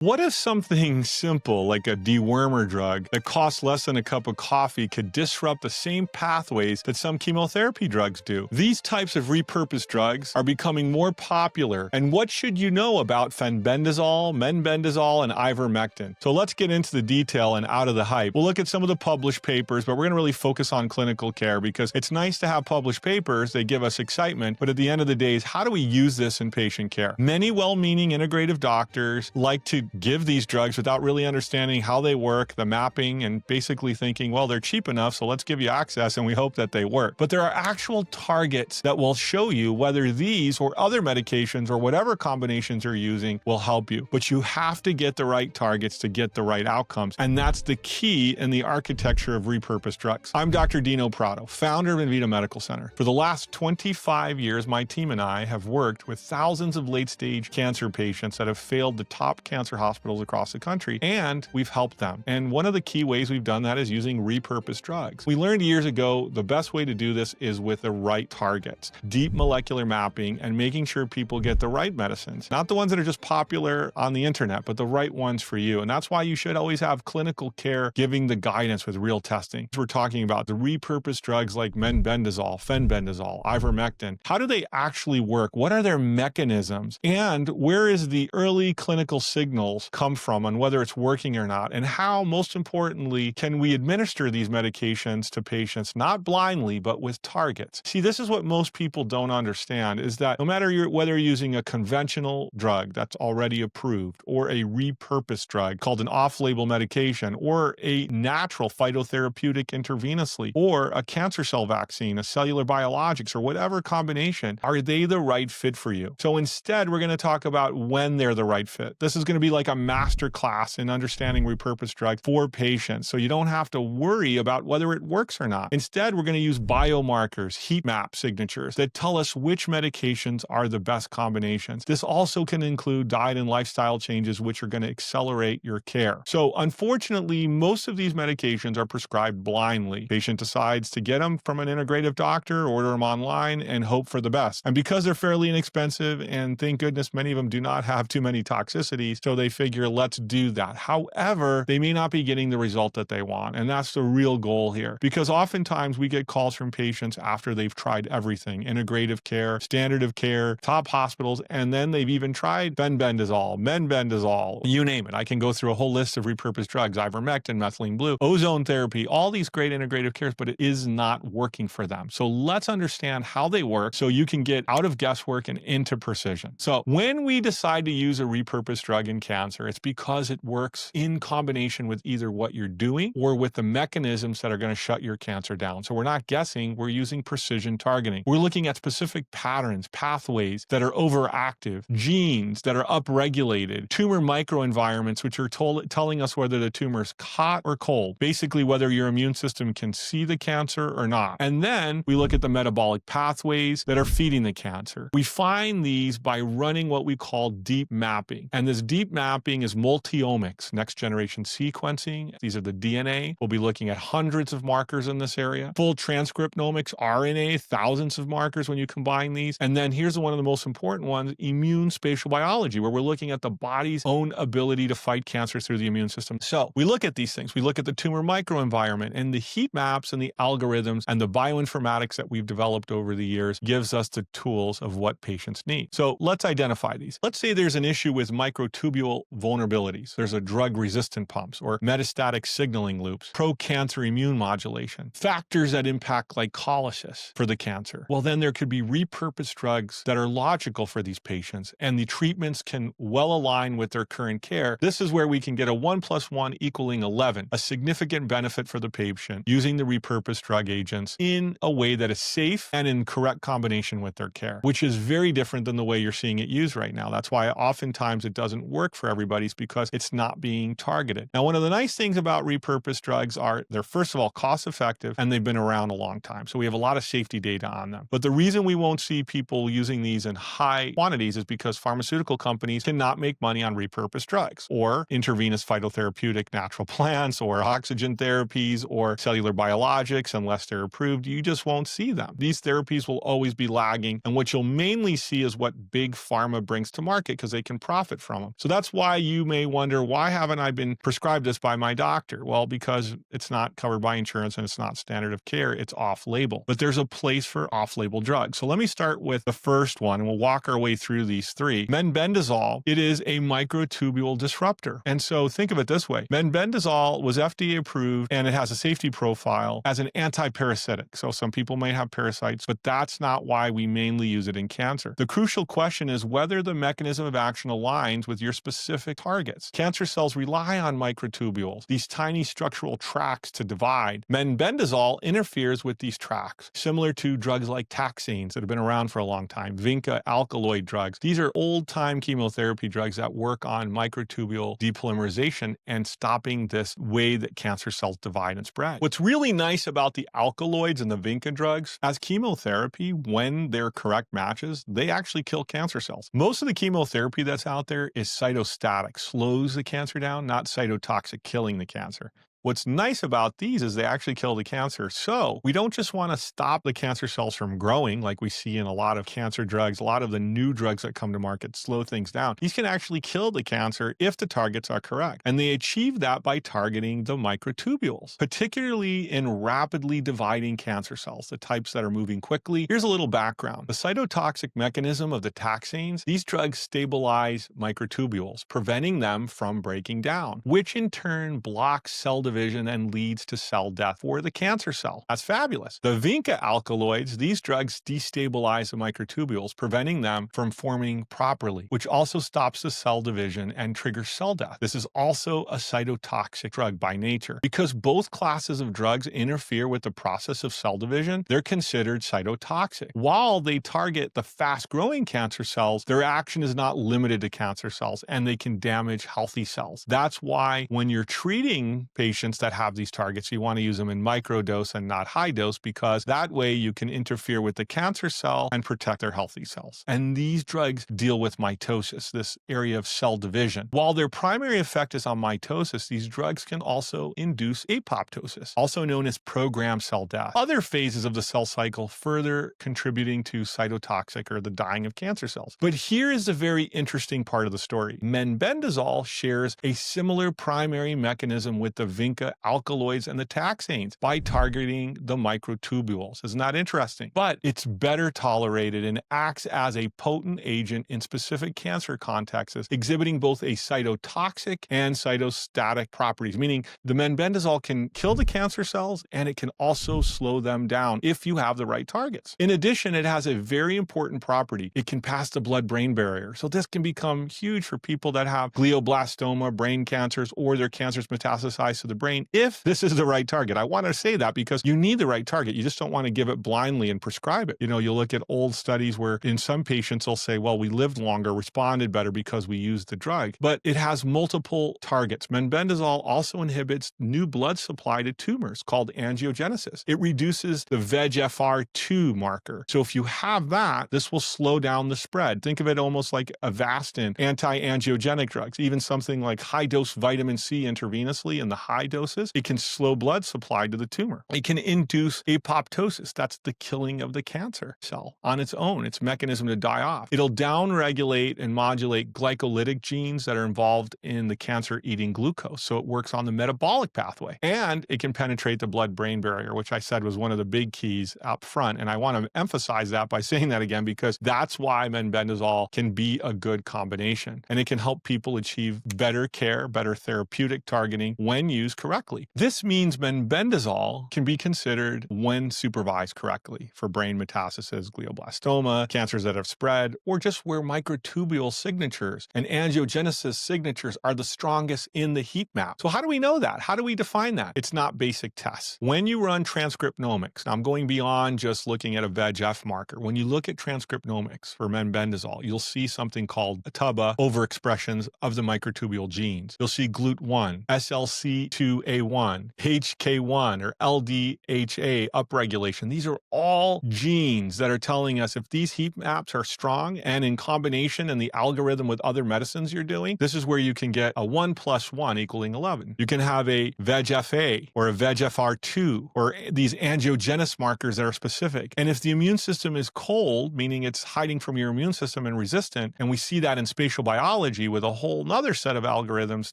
What if something simple like a dewormer drug that costs less than a cup of coffee could disrupt the same pathways that some chemotherapy drugs do? These types of repurposed drugs are becoming more popular, and what should you know about Fenbendazole, Mebendazole, and Ivermectin? So let's get into the detail and out of the hype. We'll look at some of the published papers, but we're going to really focus on clinical care because it's nice to have published papers. They give us excitement, but at the end of the day is how do we use this in patient care? Many well-meaning integrative doctors like to give these drugs without really understanding how they work, the mapping, and basically thinking, well, they're cheap enough, so let's give you access and we hope that they work. But there are actual targets that will show you whether these or other medications or whatever combinations you're using will help you. But you have to get the right targets to get the right outcomes. And that's the key in the architecture of repurposed drugs. I'm Dr. Dino Prato, founder of Envita Medical Center. For the last 25 years, my team and I have worked with thousands of late-stage cancer patients that have failed the top cancer hospitals across the country, and we've helped them. And one of the key ways we've done that is using repurposed drugs. We learned years ago the best way to do this is with the right targets, deep molecular mapping, and making sure people get the right medicines. Not the ones that are just popular on the internet, but the right ones for you. And that's why you should always have clinical care giving the guidance with real testing. We're talking about the repurposed drugs like Mebendazole, Fenbendazole, Ivermectin. How do they actually work? What are their mechanisms? And where is the early clinical signals come from on whether it's working or not? And how, most importantly, can we administer these medications to patients, not blindly, but with targets? See, this is what most people don't understand, is that no matter whether you're using a conventional drug that's already approved or a repurposed drug called an off-label medication or a natural phytotherapeutic intravenously or a cancer cell vaccine, a cellular biologics, or whatever combination, are they the right fit for you? So instead, we're going to talk about when they're the right fit. This is going to be like a master class in understanding repurposed drugs for patients, so you don't have to worry about whether it works or not. Instead, we're going to use biomarkers, heat map signatures that tell us which medications are the best combinations. This also can include diet and lifestyle changes, which are going to accelerate your care. So unfortunately, most of these medications are prescribed blindly. Patient decides to get them from an integrative doctor, order them online, and hope for the best. And because they're fairly inexpensive, and thank goodness many of them do not have too many toxicities, so they figure, let's do that. However, they may not be getting the result that they want. And that's the real goal here. Because oftentimes we get calls from patients after they've tried everything, integrative care, standard of care, top hospitals, and then they've even tried Fenbendazole, Mebendazole, you name it. I can go through a whole list of repurposed drugs, Ivermectin, methylene blue, ozone therapy, all these great integrative cares, but it is not working for them. So let's understand how they work so you can get out of guesswork and into precision. So when we decide to use a repurposed drug in cancer, it's because it works in combination with either what you're doing or with the mechanisms that are going to shut your cancer down. So we're not guessing, we're using precision targeting. We're looking at specific patterns, pathways that are overactive, genes that are upregulated, tumor microenvironments, which are telling us whether the tumor is hot or cold, basically whether your immune system can see the cancer or not. And then we look at the metabolic pathways that are feeding the cancer. We find these by running what we call deep mapping. And this deep mapping is multi-omics, next generation sequencing. These are the DNA. We'll be looking at hundreds of markers in this area. Full transcriptomics, RNA, thousands of markers when you combine these. And then here's one of the most important ones, immune spatial biology, where we're looking at the body's own ability to fight cancer through the immune system. So we look at these things. We look at the tumor microenvironment, and the heat maps and the algorithms and the bioinformatics that we've developed over the years gives us the tools of what patients need. So let's identify these. Let's say there's an issue with microtubule vulnerabilities. There's a drug-resistant pumps or metastatic signaling loops, pro-cancer immune modulation, factors that impact glycolysis for the cancer. Well, then there could be repurposed drugs that are logical for these patients, and the treatments can well align with their current care. This is where we can get a 1 + 1 = 11, a significant benefit for the patient using the repurposed drug agents in a way that is safe and in correct combination with their care, which is very different than the way you're seeing it used right now. That's why oftentimes it doesn't work for everybody, because it's not being targeted. Now, one of the nice things about repurposed drugs are they're, first of all, cost effective, and they've been around a long time. So we have a lot of safety data on them. But the reason we won't see people using these in high quantities is because pharmaceutical companies cannot make money on repurposed drugs or intravenous phytotherapeutic natural plants or oxygen therapies or cellular biologics. Unless they're approved, you just won't see them. These therapies will always be lagging, and what you'll mainly see is what big pharma brings to market because they can profit from them. So that's That's why you may wonder, why haven't I been prescribed this by my doctor? Well, because it's not covered by insurance and it's not standard of care. It's off-label. But there's a place for off-label drugs. So let me start with the first one, and we'll walk our way through these three. Mebendazole, it is a microtubule disruptor. And so think of it this way. Mebendazole was FDA approved, and it has a safety profile as an antiparasitic. So some people may have parasites, but that's not why we mainly use it in cancer. The crucial question is whether the mechanism of action aligns with your specific targets. Cancer cells rely on microtubules, these tiny structural tracts to divide. Mebendazole interferes with these tracts, similar to drugs like taxanes that have been around for a long time, vinca alkaloid drugs. These are old-time chemotherapy drugs that work on microtubule depolymerization and stopping this way that cancer cells divide and spread. What's really nice about the alkaloids and the vinca drugs, as chemotherapy, when they're correct matches, they actually kill cancer cells. Most of the chemotherapy that's out there is cytostatic, slows the cancer down, not cytotoxic, killing the cancer. What's nice about these is they actually kill the cancer. So we don't just want to stop the cancer cells from growing like we see in a lot of cancer drugs. A lot of the new drugs that come to market slow things down. These can actually kill the cancer if the targets are correct. And they achieve that by targeting the microtubules, particularly in rapidly dividing cancer cells, the types that are moving quickly. Here's a little background. The cytotoxic mechanism of the taxanes, these drugs stabilize microtubules, preventing them from breaking down, which in turn blocks cell division and leads to cell death for the cancer cell. That's fabulous. The vinca alkaloids, these drugs destabilize the microtubules, preventing them from forming properly, which also stops the cell division and triggers cell death. This is also a cytotoxic drug by nature. Because both classes of drugs interfere with the process of cell division, they're considered cytotoxic. While they target the fast-growing cancer cells, their action is not limited to cancer cells, and they can damage healthy cells. That's why when you're treating patients that have these targets, you want to use them in microdose and not high dose, because that way you can interfere with the cancer cell and protect their healthy cells. And these drugs deal with mitosis, this area of cell division. While their primary effect is on mitosis, these drugs can also induce apoptosis, also known as programmed cell death. Other phases of the cell cycle further contributing to cytotoxic or the dying of cancer cells. But here is the very interesting part of the story. Mebendazole shares a similar primary mechanism with the vinca alkaloids and the taxanes by targeting the microtubules. Isn't that interesting? But it's better tolerated and acts as a potent agent in specific cancer contexts, exhibiting both a cytotoxic and cytostatic properties, meaning the mebendazole can kill the cancer cells and it can also slow them down if you have the right targets. In addition, it has a very important property. It can pass the blood-brain barrier. So this can become huge for people that have glioblastoma, brain cancers, or their cancers metastasize to the brain, if this is the right target. I want to say that because you need the right target. You just don't want to give it blindly and prescribe it. You know, you'll look at old studies where in some patients they'll say, well, we lived longer, responded better because we used the drug. But it has multiple targets. Mebendazole also inhibits new blood supply to tumors called angiogenesis. It reduces the VEGFR2 marker. So if you have that, this will slow down the spread. Think of it almost like Avastin, anti-angiogenic drugs, even something like high-dose vitamin C intravenously in the high doses. It can slow blood supply to the tumor. It can induce apoptosis. That's the killing of the cancer cell on its own, its mechanism to die off. It'll downregulate and modulate glycolytic genes that are involved in the cancer eating glucose. So it works on the metabolic pathway. And it can penetrate the blood-brain barrier, which I said was one of the big keys up front. And I want to emphasize that by saying that again, because that's why mebendazole can be a good combination. And it can help people achieve better care, better therapeutic targeting when used correctly. This means mebendazole can be considered, when supervised correctly, for brain metastasis, glioblastoma, cancers that have spread, or just where microtubule signatures and angiogenesis signatures are the strongest in the heat map. So how do we know that? How do we define that? It's not basic tests. When you run transcriptomics, now I'm going beyond just looking at a VEGF marker. When you look at transcriptomics for mebendazole, you'll see something called TUBA overexpressions of the microtubule genes. You'll see GLUT1, SLC2 HK2A1, HK1, or LDHA upregulation. These are all genes that are telling us if these heat maps are strong and in combination in the algorithm with other medicines you're doing, this is where you can get a 1 + 1 = 11. You can have a VEGF-A or a VEGFR2 or these angiogenesis markers that are specific. And if the immune system is cold, meaning it's hiding from your immune system and resistant, and we see that in spatial biology with a whole nother set of algorithms,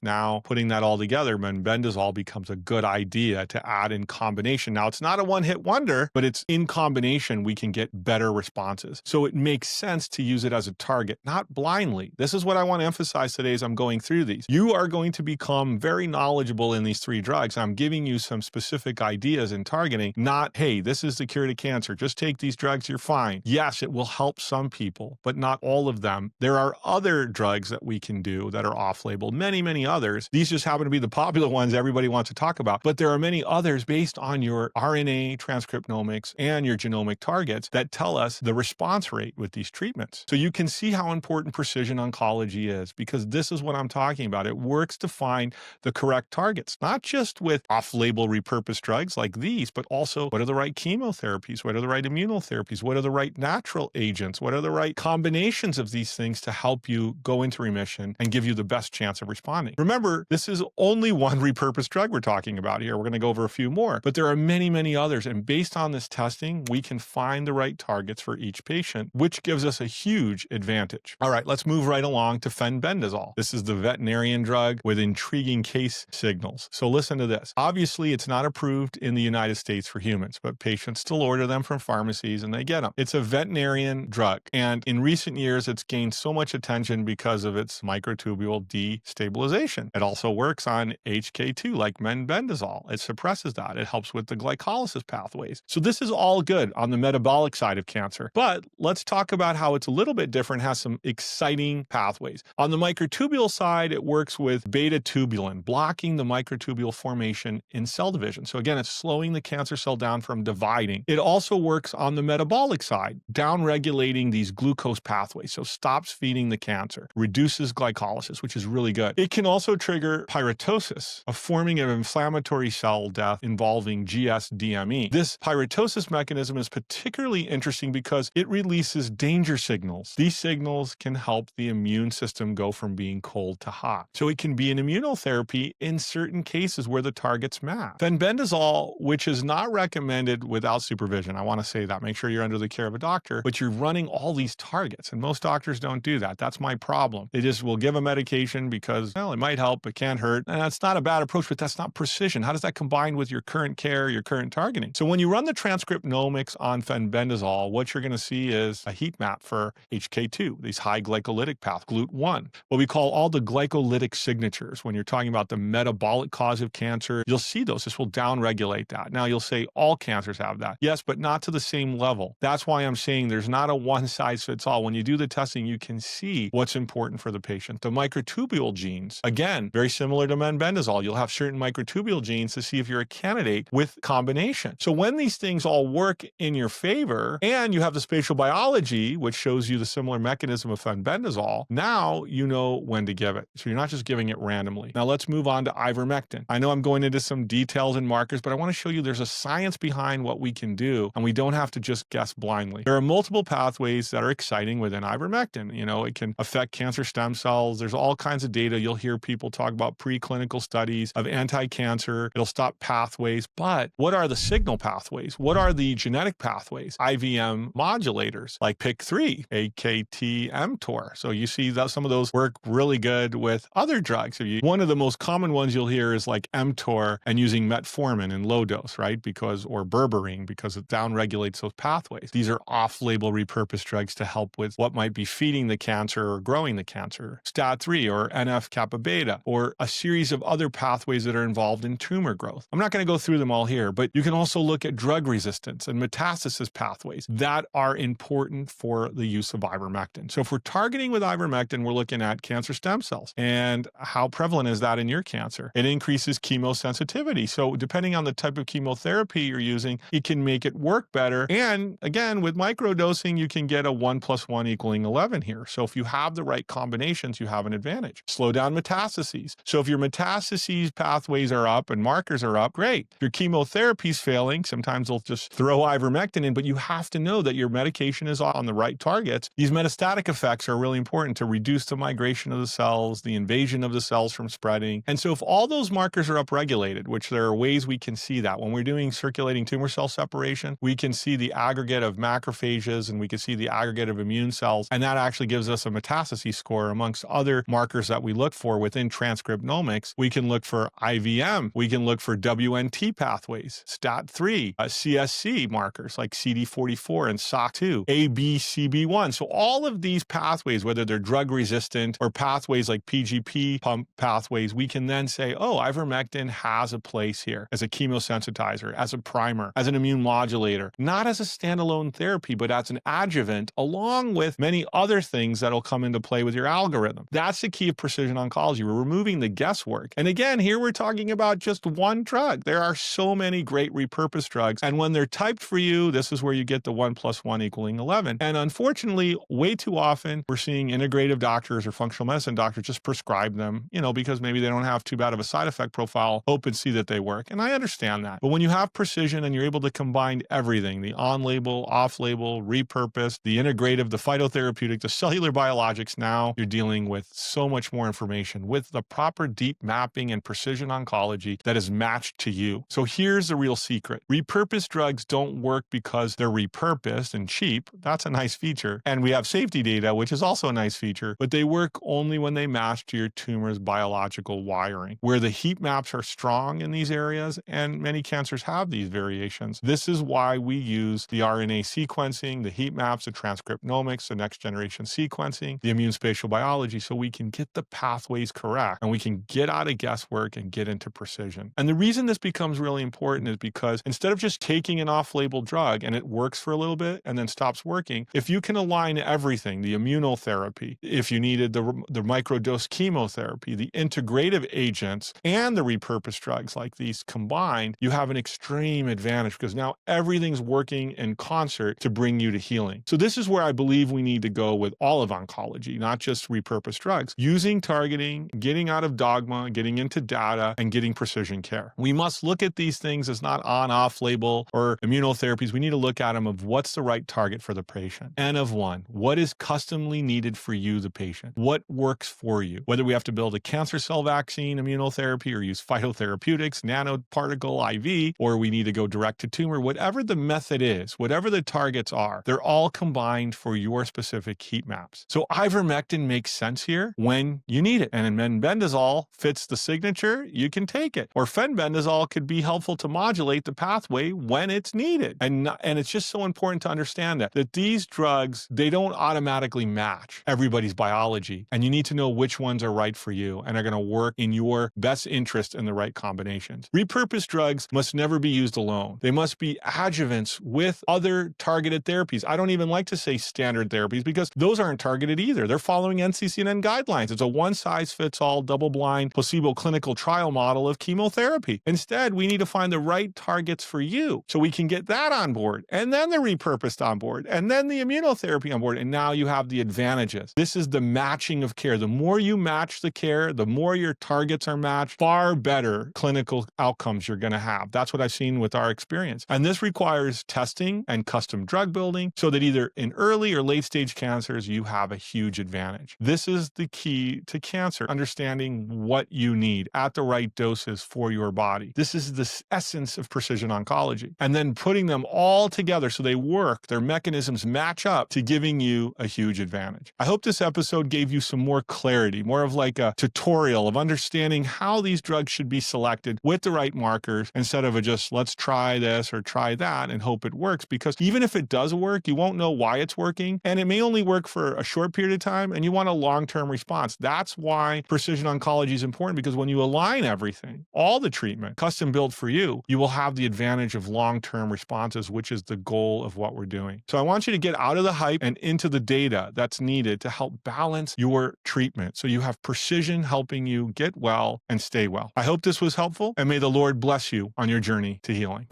now putting that all together, Mebendazole becomes a good idea to add in combination. Now, it's not a one-hit wonder, but it's in combination we can get better responses. So it makes sense to use it as a target, not blindly. This is what I want to emphasize today as I'm going through these. You are going to become very knowledgeable in these 3 drugs. I'm giving you some specific ideas in targeting, not, hey, this is the cure to cancer. Just take these drugs, you're fine. Yes, it will help some people, but not all of them. There are other drugs that we can do that are off-label, many others. These just happen to be the popular ones everybody wants to talk about, but there are many others based on your RNA transcriptomics and your genomic targets that tell us the response rate with these treatments. So you can see how important precision oncology is, because this is what I'm talking about. It works to find the correct targets, not just with off-label repurposed drugs like these, but also what are the right chemotherapies, what are the right immunotherapies, what are the right natural agents, what are the right combinations of these things to help you go into remission and give you the best chance of responding. Remember, this is only one repurposed drug we're talking about here. We're going to go over a few more, but there are many others. And based on this testing, we can find the right targets for each patient, which gives us a huge advantage. All right, let's move right along to Fenbendazole. This is the veterinarian drug with intriguing case signals. So listen to this. Obviously, it's not approved in the United States for humans, but patients still order them from pharmacies and they get them. It's a veterinarian drug. And in recent years, it's gained so much attention because of its microtubule destabilization. It also works on HK2 like Mebendazole. It suppresses that. It helps with the glycolysis pathways. So this is all good on the metabolic side of cancer. But let's talk about how it's a little bit different, has some exciting pathways. On the microtubule side, it works with beta-tubulin, blocking the microtubule formation in cell division. So again, it's slowing the cancer cell down from dividing. It also works on the metabolic side, down-regulating these glucose pathways, so stops feeding the cancer, reduces glycolysis, which is really good. It can also trigger pyroptosis, a forming of inflammatory cell death involving GSDME. This pyroptosis mechanism is particularly interesting because it releases danger signals. These signals can help the immune system go from being cold to hot. So it can be an immunotherapy in certain cases where the target's match. Fenbendazole, which is not recommended without supervision. I want to say that. Make sure you're under the care of a doctor, but you're running all these targets, and most doctors don't do that. That's my problem. They just will give a medication because, well, it might help, it can't hurt. And that's not a bad approach, but that's not precision. How does that combine with your current care, your current targeting? So when you run the transcriptomics on Fenbendazole, what you're going to see is a heat map for HK2, these high glycolytic path, GLUT1, what we call all the glycolytic signatures. When you're talking about the metabolic cause of cancer, you'll see those. This will downregulate that. Now, you'll say all cancers have that. Yes, but not to the same level. That's why I'm saying there's not a one-size-fits-all. When you do the testing, you can see what's important for the patient. The microtubule genes, again, very similar to Mebendazole. You'll have certain microtubule genes to see if you're a candidate with combination. So when these things all work in your favor, and you have the spatial biology, which shows you the similar mechanism of Fenbendazole, now you know when to give it. So you're not just giving it randomly. Now let's move on to Ivermectin. I know I'm going into some details and markers, but I want to show you there's a science behind what we can do, and we don't have to just guess blindly. There are multiple pathways that are exciting within Ivermectin. You know, it can affect cancer stem cells. There's all kinds of data. You'll hear people talk about preclinical studies of anti-cancer. It'll stop pathways. But what are the signal pathways? What are the genetic pathways? IVM modulators like PIK3, AKT-mTOR. So you see that some of those work really good with other drugs. One of the most common ones you'll hear is like mTOR and using metformin in low dose, right? Or berberine, because it downregulates those pathways. These are off-label repurposed drugs to help with what might be feeding the cancer or growing the cancer. STAT3 or NF-kappa beta, or a series of other pathways that are involved in tumor growth. I'm not going to go through them all here, but you can also look at drug resistance and metastasis pathways that are important for the use of ivermectin. So if we're targeting with ivermectin, we're looking at cancer stem cells. And how prevalent is that in your cancer? It increases chemosensitivity. So depending on the type of chemotherapy you're using, it can make it work better. And again, with microdosing, you can get a 1 + 1 = 11 here. So if you have the right combinations, you have an advantage. Slow down metastases. So if your metastases pathways are up and markers are up, great. If your chemotherapy's failing, sometimes they'll just throw ivermectin in, but you have to know that your medication is on the right targets. These metastatic effects are really important to reduce the migration of the cells, the invasion of the cells from spreading. And so if all those markers are upregulated, which there are ways we can see that when we're doing circulating tumor cell separation, we can see the aggregate of macrophages and we can see the aggregate of immune cells, and that actually gives us a metastasis score amongst other markers that we look for within transcriptomics. We can look for IVM, we can look for WNT pathways, STAT3, CSC markers like CD44 and SOC2, ABCB1. So all of these pathways, whether they're drug resistant or pathways like PGP pump pathways, we can then say, oh, ivermectin has a place here as a chemosensitizer, as a primer, as an immune modulator, not as a standalone therapy, but as an adjuvant, along with many other things that'll come into play with your algorithm. That's the key of precision oncology. We're removing the guesswork. And again, here we're talking about just one drug. There are so many great repurposed drugs. And when they're typed for you, this is where you get the 1 + 1 = 11. And unfortunately, way too often, we're seeing integrative doctors or functional medicine doctors just prescribe them, because maybe they don't have too bad of a side effect profile, hope and see that they work. And I understand that. But when you have precision and you're able to combine everything, the on-label, off-label, repurposed, the integrative, the phytotherapeutic, the cellular biologics, now you're dealing with so much more information with the proper deep mapping and precision oncology that is matched to you. So here's the real secret. Repurposed drugs don't work because they're repurposed and cheap. That's a nice feature. And we have safety data, which is also a nice feature, but they work only when they match to your tumor's biological wiring, where the heat maps are strong in these areas, and many cancers have these variations. This is why we use the RNA sequencing, the heat maps, the transcriptomics, the next generation sequencing, the immune spatial biology, so we can get the pathways correct and we can get out of guesswork and get into precision. And the reason this becomes really important is because instead of just taking an off-label drug and it works for a little bit and then stops working, if you can align everything, the immunotherapy, if you needed the microdose chemotherapy, the integrative agents, and the repurposed drugs like these combined, you have an extreme advantage because now everything's working in concert to bring you to healing. So this is where I believe we need to go with all of oncology, not just repurposed drugs, using targeting, getting out of dogma, getting into data, and getting precision care. We must look at these things as not on-off label or immunotherapies. We need to look at them of what's the right target for the patient. N of 1, what is customly needed for you, the patient? What works for you? Whether we have to build a cancer cell vaccine immunotherapy or use phytotherapeutics, nanoparticle IV, or we need to go direct to tumor, whatever the method is, whatever the targets are, they're all combined for your specific heat maps. So ivermectin makes sense here when you need it. And mebendazole fits the signature, you can take it. Or fenbendazole could be helpful to modulate the pathway when it's needed. And it's just so important to understand that these drugs, they don't automatically match everybody's biology. And you need to know which ones are right for you and are going to work in your best interest in the right combinations. Repurposed drugs must never be used alone. They must be adjuvants with other targeted therapies. I don't even like to say standard therapies because those aren't targeted either. They're following NCCN guidelines. It's a one-size-fits-all, double-blind, placebo clinical trial model of chemotherapy. Instead, we need to find the right targets for you so we can get that on board, and then the repurposed on board, and then the immunotherapy on board, and now you have the advantages. This is the matching of care. The more you match the care, the more your targets are matched, far better clinical outcomes you're going to have. That's what I've seen with our experience. And this requires testing and custom drug building so that either in early or late stage cancers, you have a huge advantage. This is the key to cancer, understanding what you need at the right doses for your body. This is the essence of precision oncology. And then putting them all together so they work, their mechanisms match up to giving you a huge advantage. I hope this episode gave you some more clarity, more of like a tutorial of understanding how these drugs should be selected with the right markers instead of just let's try this or try that and hope it works, because even if it does work, you won't know why it's working, and it may only work for a short period of time, and you want a long-term response. That's why precision oncology is important, because when you align everything, all the treatment custom built for you, you will have the advantage of long-term responses, which is the goal of what we're doing. So I want you to get out of the hype and into the data that's needed to help balance your treatment so you have precision helping you get well and stay well. I hope this was helpful, and may the Lord bless you on your journey to healing.